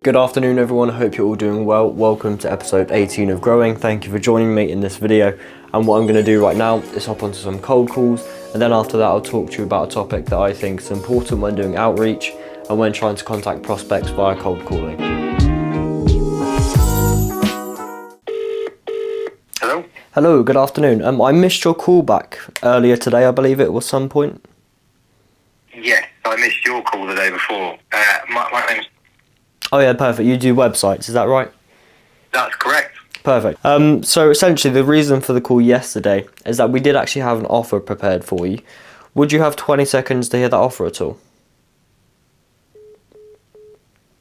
Good afternoon everyone, I hope you're all doing well. Welcome to episode 18 of Growing. Thank you for joining me in this video. And what I'm going to do right now is hop onto some cold calls, and then after that I'll talk to you about a topic that I think is important when doing outreach and when trying to contact prospects via cold calling. Hello? Hello, good afternoon. I missed your call back earlier today, I believe it was some point. Yes, I missed your call the day before. My name's... Oh yeah, perfect. You do websites, is that right? That's correct. Perfect. So essentially the reason for the call yesterday is that we did actually have an offer prepared for you. Would you have 20 seconds to hear that offer at all?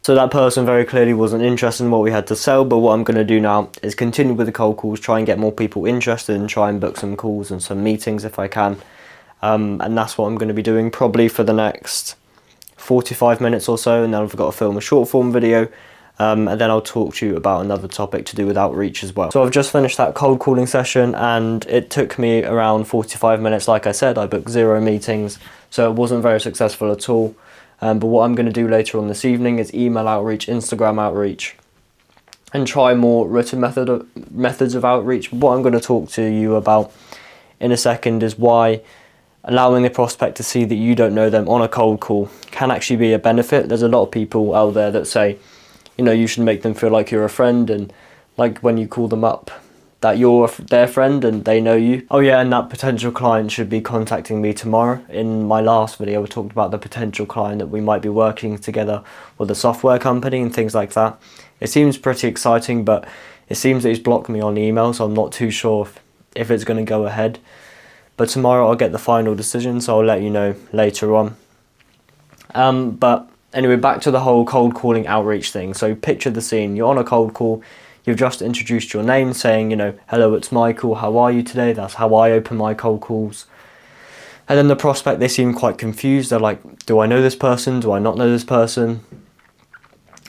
So that person very clearly wasn't interested in what we had to sell, but what I'm going to do now is continue with the cold calls, try and get more people interested and try and book some calls and some meetings if I can. And that's what I'm going to be doing probably for the next 45 minutes or so, and then I've got to film a short form video, and then I'll talk to you about another topic to do with outreach as well. So I've just finished that cold calling session and it took me around 45 minutes. Like I said, I booked 0 meetings, so it wasn't very successful at all. But what I'm going to do later on this evening is email outreach, Instagram outreach, and try more written methods of outreach. What I'm going to talk to you about in a second is why allowing the prospect to see that you don't know them on a cold call can actually be a benefit. There's a lot of people out there that say, you know, you should make them feel like you're a friend, and like when you call them up that you're their friend and they know you. Oh yeah, and that potential client should be contacting me tomorrow. In my last video we talked about the potential client that we might be working together with a software company and things like that. It seems pretty exciting, but it seems that he's blocked me on email, so I'm not too sure if it's going to go ahead. But tomorrow I'll get the final decision, so I'll let you know later on. But anyway, back to the whole cold calling outreach thing. So picture the scene. You're on a cold call. You've just introduced your name saying, you know, hello, it's Michael. How are you today? That's how I open my cold calls. And then the prospect, they seem quite confused. They're like, do I know this person? Do I not know this person?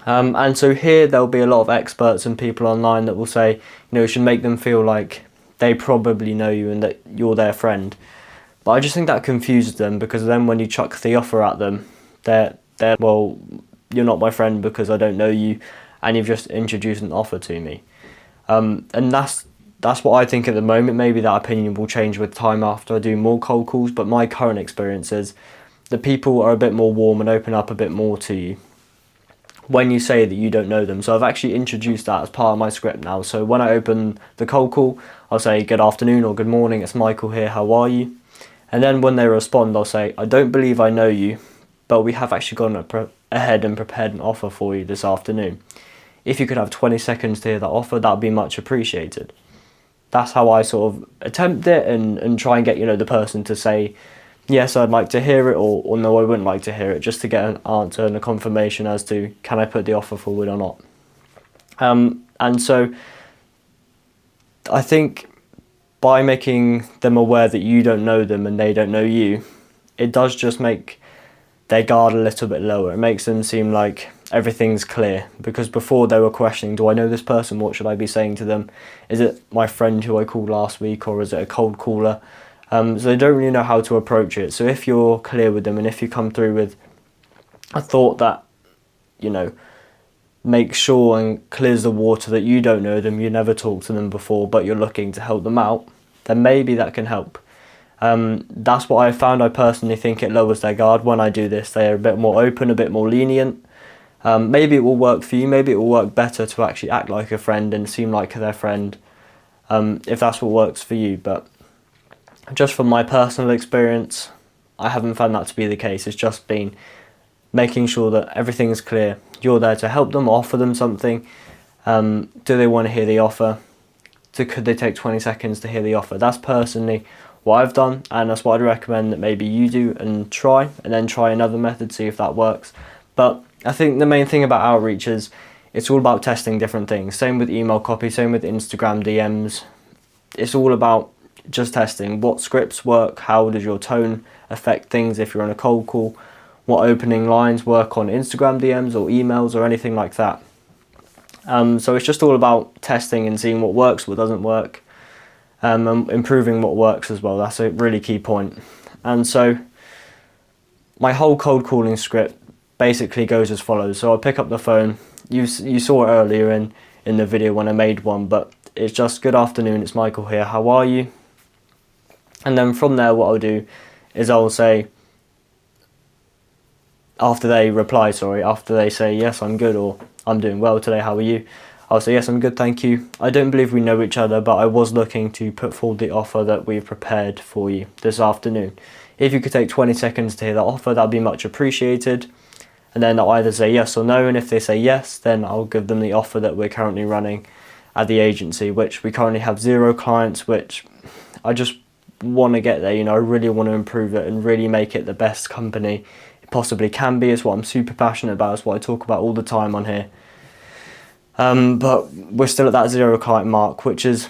And so here there'll be a lot of experts and people online that will say, you know, you should make them feel like they probably know you and that you're their friend. But I just think that confuses them, because then when you chuck the offer at them, they're well, you're not my friend because I don't know you, and you've just introduced an offer to me. And that's what I think at the moment. Maybe that opinion will change with time after I do more cold calls, but my current experience is that people are a bit more warm and open up a bit more to you when you say that you don't know them. So I've actually introduced that as part of my script now. So when I open the cold call, I'll say good afternoon or good morning, it's Michael here, how are you? And then when they respond, I'll say, I don't believe I know you, but we have actually gone ahead and prepared an offer for you this afternoon. If you could have 20 seconds to hear that offer, that would be much appreciated. That's how I sort of attempt it and try and get, you know, the person to say, yes, I'd like to hear it, or no, I wouldn't like to hear it, just to get an answer and a confirmation as to can I put the offer forward or not. And so I think by making them aware that you don't know them and they don't know you, it does just make their guard a little bit lower. It makes them seem like everything's clear, because before they were questioning, do I know this person? What should I be saying to them? Is it my friend who I called last week, or is it a cold caller? So they don't really know how to approach it. So if you're clear with them, and if you come through with a thought that, you know, makes sure and clears the water that you don't know them, you never talked to them before, but you're looking to help them out, then maybe that can help. That's what I found. I personally think it lowers their guard when I do this. They're a bit more open, a bit more lenient. Maybe it will work for you. Maybe it will work better to actually act like a friend and seem like their friend, if that's what works for you. But just from my personal experience, I haven't found that to be the case. It's just been making sure that everything is clear. You're there to help them, offer them something. Do they want to hear the offer? Could they take 20 seconds to hear the offer? That's personally what I've done, and that's what I'd recommend that maybe you do and try, and then try another method, see if that works. But I think the main thing about outreach is it's all about testing different things. Same with email copy, same with Instagram DMs. It's all about just testing what scripts work, how does your tone affect things if you're on a cold call, what opening lines work on Instagram DMs or emails or anything like that. So it's just all about testing and seeing what works, what doesn't work, and improving what works as well. That's a really key point. And so my whole cold calling script basically goes as follows. So I'll pick up the phone, you saw it earlier in the video when I made one, but it's just good afternoon, it's Michael here, how are you? And then from there what I'll do is I'll say, after they say yes I'm good or I'm doing well today, how are you? I'll say yes I'm good, thank you. I don't believe we know each other, but I was looking to put forward the offer that we've prepared for you this afternoon. If you could take 20 seconds to hear that offer, that'd be much appreciated. And then I'll either say yes or no, and if they say yes, then I'll give them the offer that we're currently running at the agency, which we currently have 0 clients, which I just want to get there. I really want to improve it and really make it the best company it possibly can be. It's what I'm super passionate about, it's what I talk about all the time on here. But we're still at that 0 client mark, which is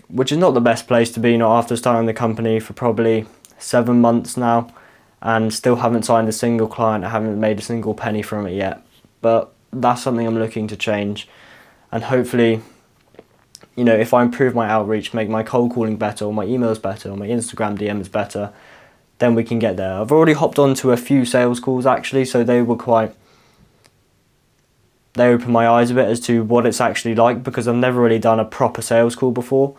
not the best place to be, not after starting the company for probably 7 months now, and still haven't signed a single client. I haven't made a single penny from it yet, but that's something I'm looking to change. And hopefully, if I improve my outreach, make my cold calling better, or my emails better, or my Instagram DMs better, then we can get there. I've already hopped onto a few sales calls actually, so they opened my eyes a bit as to what it's actually like, because I've never really done a proper sales call before,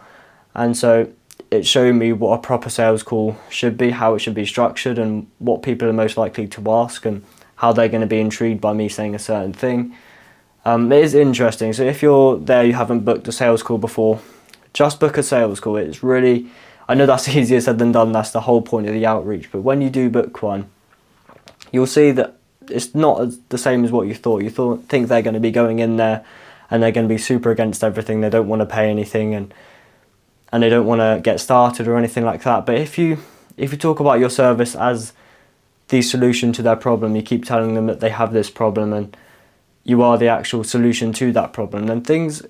and so it showed me what a proper sales call should be, how it should be structured, and what people are most likely to ask, and how they're going to be intrigued by me saying a certain thing. It is interesting. So if you're there, you haven't booked a sales call before, just book a sales call. It's really, I know that's easier said than done, that's the whole point of the outreach, but when you do book one, you'll see that it's not the same as what you thought. Think they're going to be going in there and they're going to be super against everything, they don't want to pay anything, and they don't want to get started or anything like that. But if you talk about your service as the solution to their problem, you keep telling them that they have this problem and you are the actual solution to that problem, then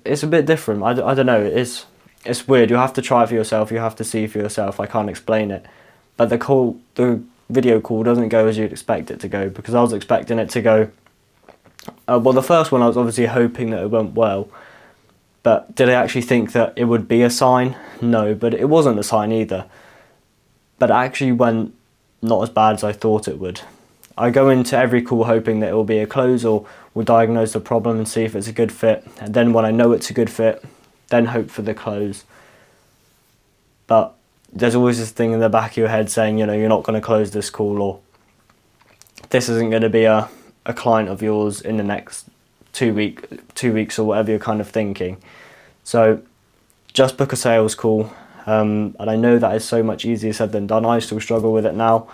it's a bit different. I don't know, it's weird. You have to try it for yourself, you have to see for yourself. I can't explain it. But the video call doesn't go as you'd expect it to go, because I was expecting it to go, well, the first one I was obviously hoping that it went well, but did I actually think that it would be a sign? No, but it wasn't a sign either. But it actually went not as bad as I thought it would. I go into every call hoping that it will be a close, or we'll diagnose the problem and see if it's a good fit, and then when I know it's a good fit, then hope for the close. But there's always this thing in the back of your head saying, you're not going to close this call, or this isn't going to be a client of yours in the next 2 weeks or whatever you're kind of thinking. So just book a sales call, and I know that is so much easier said than done. I still struggle with it now.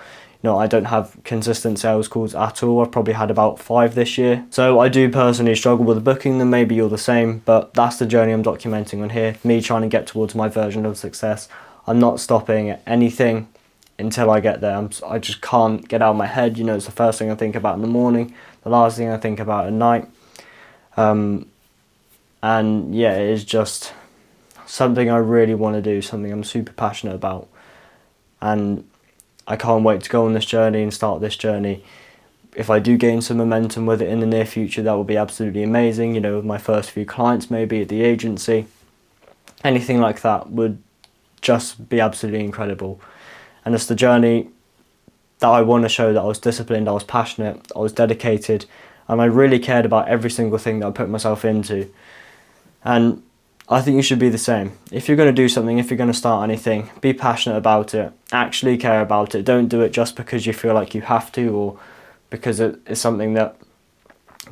I don't have consistent sales calls at all. I've probably had about 5 this year, so I do personally struggle with booking them. Maybe you're the same, but that's the journey I'm documenting on here, me trying to get towards my version of success. I'm not stopping at anything until I get there. I just can't get out of my head. It's the first thing I think about in the morning, the last thing I think about at night. And yeah, it is just something I really want to do, something I'm super passionate about. And I can't wait to go on this journey and start this journey. If I do gain some momentum with it in the near future, that will be absolutely amazing. With my first few clients maybe at the agency, anything like that would just be absolutely incredible. And it's the journey that I want to show that I was disciplined, I was passionate, I was dedicated, and I really cared about every single thing that I put myself into. And I think you should be the same. If you're going to do something, if you're going to start anything, be passionate about it, actually care about it. Don't do it just because you feel like you have to, or because it's something that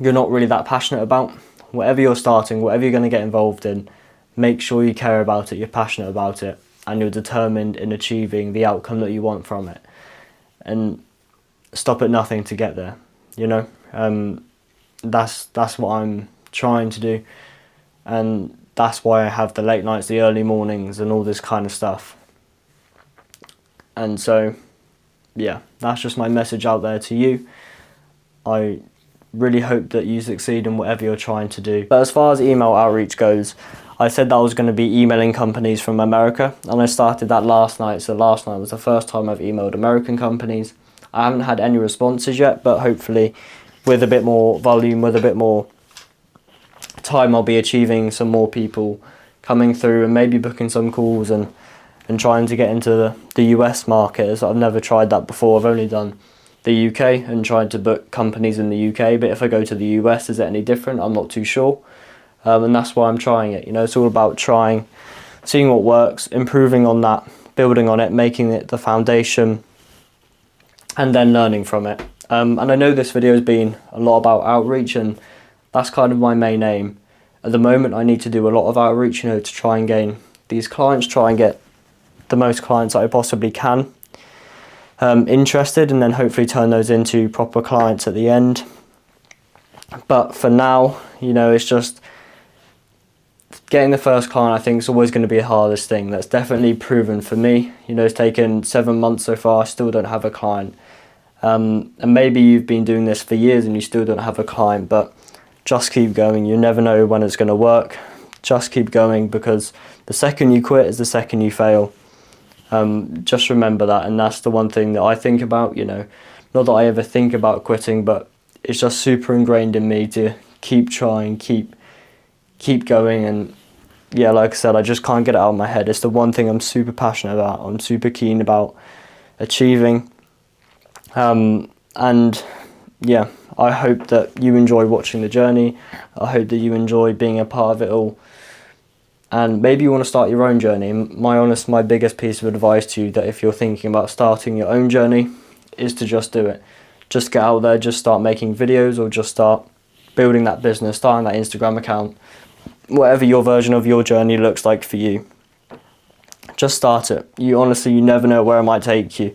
you're not really that passionate about. Whatever you're starting, whatever you're going to get involved in, make sure you care about it, you're passionate about it, and you're determined in achieving the outcome that you want from it. And stop at nothing to get there, That's what I'm trying to do. And that's why I have the late nights, the early mornings, and all this kind of stuff. And so, yeah, that's just my message out there to you. I really hope that you succeed in whatever you're trying to do. But as far as email outreach goes, I said that I was going to be emailing companies from America, and I started that last night. So last night was the first time I've emailed American companies. I haven't had any responses yet, but hopefully with a bit more volume, with a bit more time, I'll be achieving some more people coming through and maybe booking some calls and trying to get into the US market, as I've never tried that before. I've only done the UK and trying to book companies in the UK, but if I go to the US, is it any different? I'm not too sure. And that's why I'm trying it. You know, it's all about trying, seeing what works, improving on that, building on it, making it the foundation, and then learning from it. And I know this video has been a lot about outreach, and that's kind of my main aim. At the moment, I need to do a lot of outreach, you know, to try and gain these clients, try and get the most clients that I possibly can interested, and then hopefully turn those into proper clients at the end. But for now, you know, it's just getting the first client. I think is always going to be the hardest thing. That's definitely proven for me. You know, it's taken 7 months so far. I still don't have a client. And maybe you've been doing this for years and you still don't have a client, but just keep going. You never know when it's going to work. Just keep going, because the second you quit is the second you fail. Just remember that, and that's the one thing that I think about, you know, not that I ever think about quitting, but it's just super ingrained in me to keep trying, keep going. And yeah, like I said, I just can't get it out of my head. It's the one thing I'm super passionate about, I'm super keen about achieving. And yeah, I hope that you enjoy watching the journey. I hope that you enjoy being a part of it all. And maybe you want to start your own journey. My biggest piece of advice to you, that if you're thinking about starting your own journey, is to just do it. Just get out there, just start making videos, or just start building that business, starting that Instagram account, whatever your version of your journey looks like for you. Just start it. You never know where it might take you.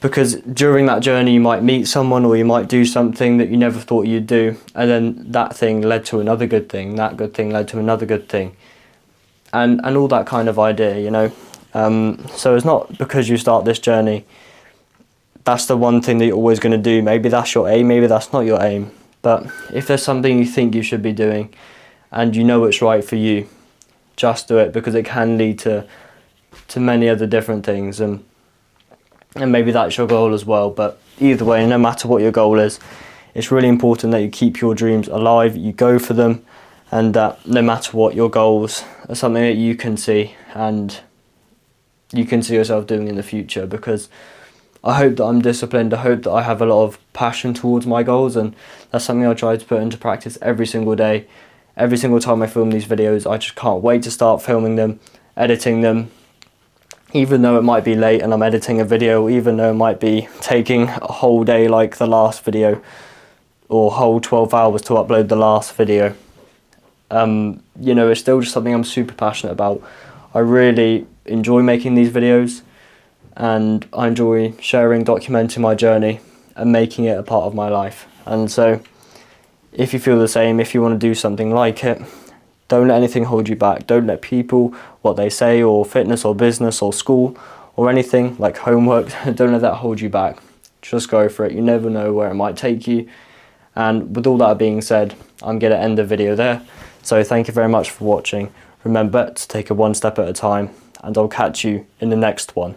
Because during that journey you might meet someone, or you might do something that you never thought you'd do, and then that thing led to another good thing, that good thing led to another good thing. And all that kind of idea, you know. So it's not because you start this journey, that's the one thing that you're always going to do. Maybe that's your aim, maybe that's not your aim. But if there's something you think you should be doing, and you know it's right for you, just do it, because it can lead to many other different things. And maybe that's your goal as well. But either way, no matter what your goal is, it's really important that you keep your dreams alive, you go for them, and that no matter what, your goals are something that you can see and you can see yourself doing in the future. Because I hope that I'm disciplined, I hope that I have a lot of passion towards my goals, and that's something I try to put into practice every single day. Every single time I film these videos, I just can't wait to start filming them, editing them. Even though it might be late and I'm editing a video, even though it might be taking a whole day like the last video, or whole 12 hours to upload the last video. You know, it's still just something I'm super passionate about. I really enjoy making these videos, and I enjoy sharing, documenting my journey and making it a part of my life. And so if you feel the same, if you want to do something like it, don't let anything hold you back. Don't let people, what they say, or fitness or business or school or anything like homework, don't let that hold you back. Just go for it. You never know where it might take you. And with all that being said, I'm going to end the video there. So thank you very much for watching. Remember to take it one step at a time, and I'll catch you in the next one.